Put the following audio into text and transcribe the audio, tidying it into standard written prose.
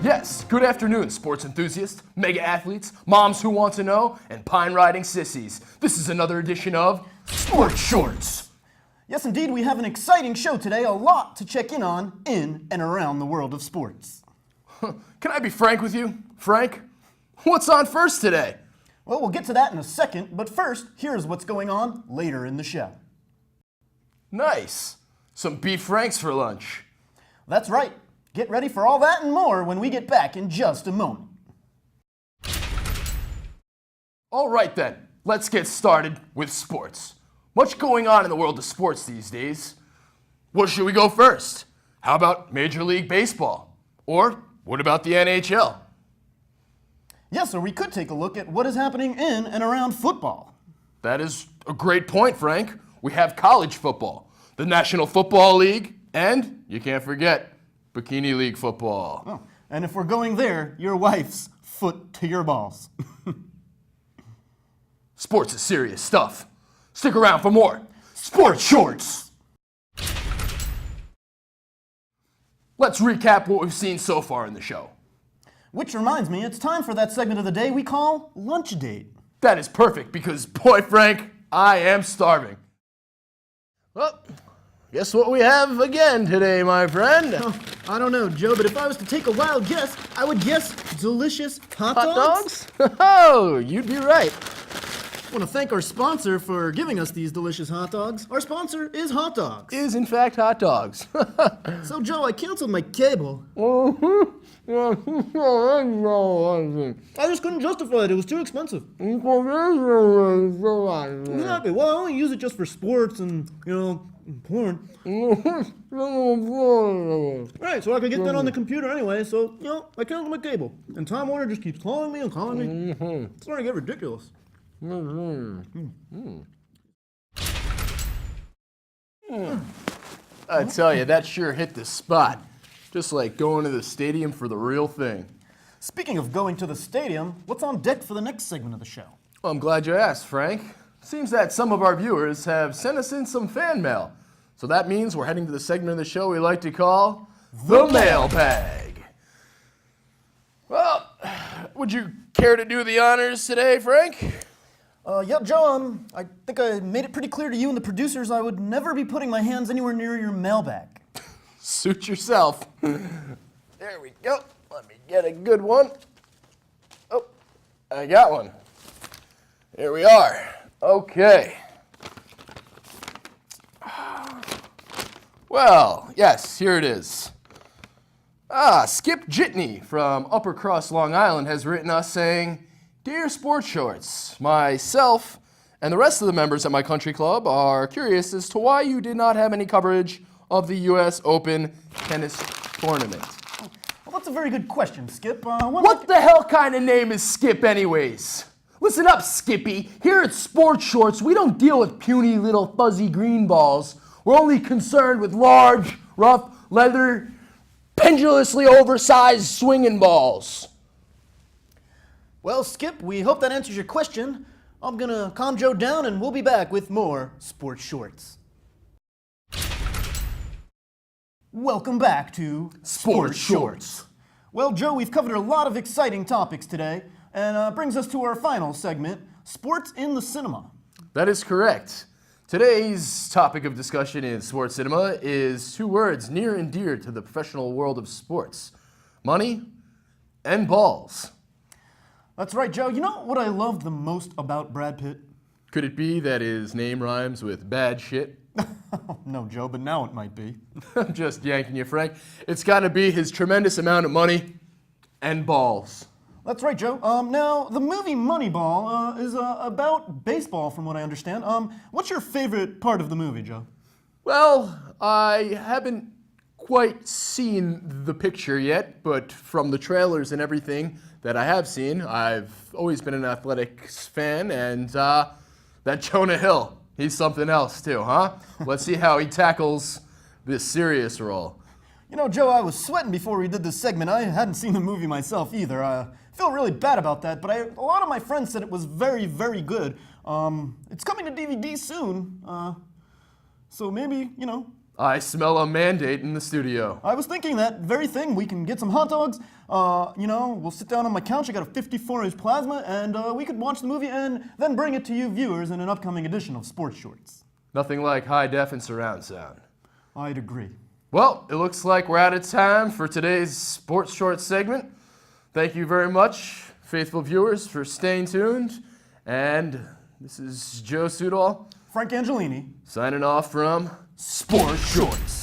Yes, good afternoon, sports enthusiasts, mega athletes, moms who want to know, and pine riding sissies. This is another edition of Sports Shorts. Yes, indeed, we have an exciting show today, a lot to check in on in and around the world of sports. Can I be frank with you? Frank, what's on first today? Well, we'll get to that in a second, but first, here's what's going on later in the show. Nice. Some beef franks for lunch. That's right. Get ready for all that and more when we get back in just a moment. All right then, let's get started with sports. Much going on in the world of sports these days. Where should we go first? How about Major League Baseball? Or what about the NHL? Yes, or we could take a look at what is happening in and around football. That is a great point, Frank. We have college football, the National Football League, and, you can't forget, Bikini League football. Oh, and if we're going there, your wife's foot to your balls. Sports is serious stuff. Stick around for more Sports Shorts. Let's recap what we've seen so far in the show. Which reminds me, it's time for that segment of the day we call Lunch Date. That is perfect because, boy, Frank, I am starving. Well, guess what we have again today, my friend? Oh, I don't know, Joe, but if I was to take a wild guess, I would guess delicious hot dogs? Oh, you'd be right. I want to thank our sponsor for giving us these delicious hot dogs. Our sponsor is Hot Dogs. Is in fact hot dogs. So, Joe, I canceled my cable. I just couldn't justify it. It was too expensive. Exactly. Well, I only use it just for sports and, porn. Right, so I could get that on the computer anyway, so, I canceled my cable. And Time Warner just keeps calling me and calling me. It's starting to get ridiculous. I tell you, that sure hit the spot. Just like going to the stadium for the real thing. Speaking of going to the stadium, what's on deck for the next segment of the show? Well, I'm glad you asked, Frank. Seems that some of our viewers have sent us in some fan mail. So that means we're heading to the segment of the show we like to call The Mailbag. Well, would you care to do the honors today, Frank? Yeah, Joe, I think I made it pretty clear to you and the producers I would never be putting my hands anywhere near your mailbag. Suit yourself. There we go. Let me get a good one. Oh, I got one. Here we are. Okay. Well, yes, here it is. Skip Jitney from Upper Cross, Long Island has written us saying, "Dear Sports Shorts, myself and the rest of the members at my country club are curious as to why you did not have any coverage of the U.S. Open tennis tournament." Well, that's a very good question, Skip. What the hell kind of name is Skip anyways? Listen up, Skippy. Here at Sports Shorts, we don't deal with puny little fuzzy green balls. We're only concerned with large, rough, leather, pendulously oversized swinging balls. Well, Skip, we hope that answers your question. I'm gonna calm Joe down and we'll be back with more Sports Shorts. Welcome back to Sports Shorts. Well, Joe, we've covered a lot of exciting topics today, and brings us to our final segment, Sports in the Cinema. That is correct. Today's topic of discussion in sports cinema is two words near and dear to the professional world of sports: money and balls. That's right, Joe. You know what I love the most about Brad Pitt? Could it be that his name rhymes with bad shit? No, Joe, but now it might be. I'm just yanking you, Frank. It's got to be his tremendous amount of money and balls. That's right, Joe. Now, the movie Moneyball is about baseball, from what I understand. What's your favorite part of the movie, Joe? Well, I haven't quite seen the picture yet, but from the trailers and everything that I have seen, I've always been an athletics fan, and that Jonah Hill, he's something else too, huh? Let's see how he tackles this serious role. You know, Joe, I was sweating before we did this segment. I hadn't seen the movie myself either. I feel really bad about that, but a lot of my friends said it was very, very good. It's coming to DVD soon, so maybe, I smell a mandate in the studio. I was thinking that very thing. We can get some hot dogs. We'll sit down on my couch. I got a 54-inch plasma, and we could watch the movie and then bring it to you viewers in an upcoming edition of Sports Shorts. Nothing like high def and surround sound. I'd agree. Well, it looks like we're out of time for today's Sports Shorts segment. Thank you very much, faithful viewers, for staying tuned. And this is Joe Sudol Frank Angelini. signing off from Sports Shorts.